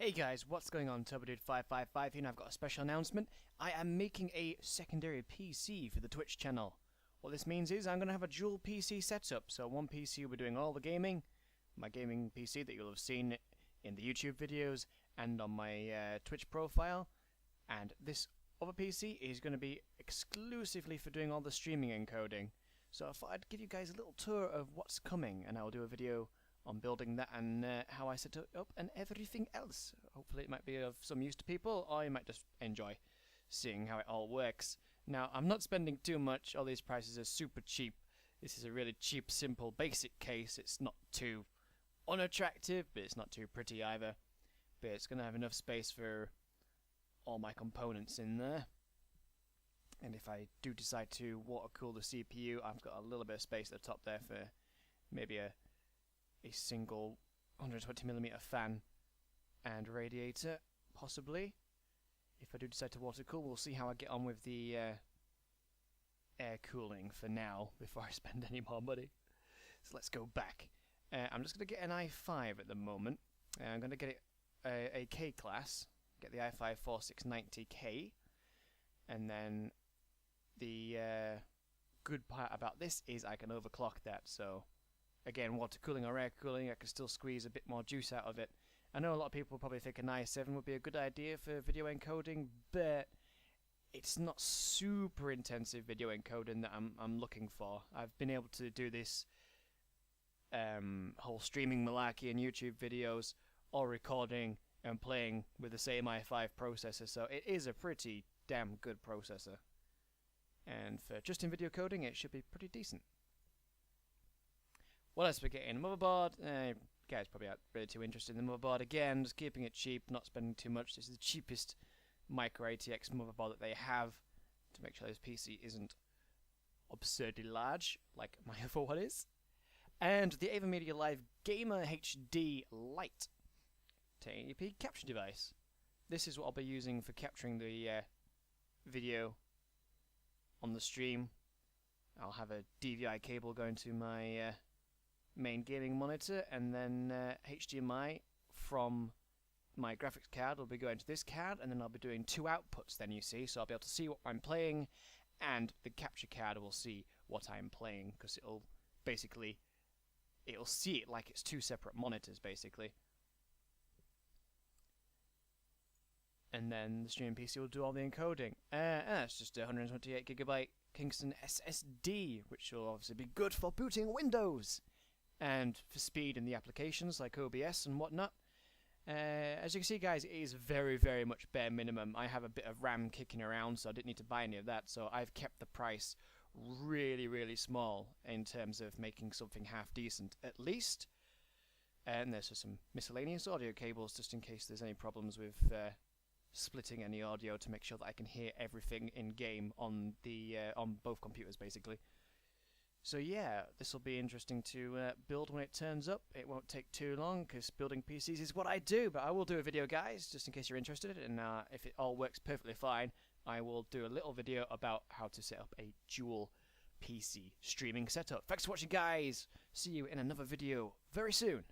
Hey guys, what's going on? Turbodude555 here, and I've got a special announcement. I am making a secondary PC for the Twitch channel. What this means is I'm going to have a dual PC setup, so one PC will be doing all the gaming, my gaming PC that you'll have seen in the YouTube videos and on my Twitch profile, and this other PC is going to be exclusively for doing all the streaming encoding. So I thought I'd give you guys a little tour of what's coming, and I'll do a video on building that and how I set it up and everything else. Hopefully it might be of some use to people, or you might just enjoy seeing how it all works. Now, I'm not spending too much. All these prices are super cheap. This is a really cheap, simple, basic case. It's not too unattractive, but it's not too pretty either. But it's going to have enough space for all my components in there. And if I do decide to water cool the CPU, I've got a little bit of space at the top there for maybe a single 120mm fan and radiator, possibly. If I do decide to water cool, we'll see how I get on with the air cooling for now before I spend any more money. So let's go back. I'm just going to get an i5 at the moment. I'm going to get it a K class, get the i5 4690K, and then the good part about this is I can overclock that, so again, water cooling or air cooling, I can still squeeze a bit more juice out of it. I know a lot of people probably think an i7 would be a good idea for video encoding, but it's not super intensive video encoding that I'm looking for. I've been able to do this whole streaming malarkey and YouTube videos, or recording and playing with the same i5 processor, so it is a pretty damn good processor. And for just in video coding, it should be pretty decent. What else are we getting? Motherboard. You guys probably aren't really too interested in the motherboard. Again, just keeping it cheap, not spending too much. This is the cheapest micro ATX motherboard that they have to make sure this PC isn't absurdly large, like my other one is. And the AverMedia Live Gamer HD Lite 1080p capture device. This is what I'll be using for capturing the video on the stream. I'll have a DVI cable going to my main gaming monitor, and then HDMI from my graphics card will be going to this card, and then I'll be doing two outputs then, you see, so I'll be able to see what I'm playing, and the capture card will see what I'm playing, because it'll see it like it's two separate monitors basically. And then the streaming PC will do all the encoding. And that's just a 128GB Kingston SSD, which will obviously be good for booting Windows and for speed in the applications like OBS and whatnot. As you can see, guys, it is very, very much bare minimum. I have a bit of RAM kicking around, so I didn't need to buy any of that, so I've kept the price really, really small in terms of making something half decent, at least. And there's just some miscellaneous audio cables, just in case there's any problems with splitting any audio, to make sure that I can hear everything in game on the on both computers, basically. So yeah, this will be interesting to build when it turns up. It won't take too long, because building PCs is what I do, but I will do a video, guys, just in case you're interested, and if it all works perfectly fine, I will do a little video about how to set up a dual PC streaming setup. Thanks for watching, guys! See you in another video very soon!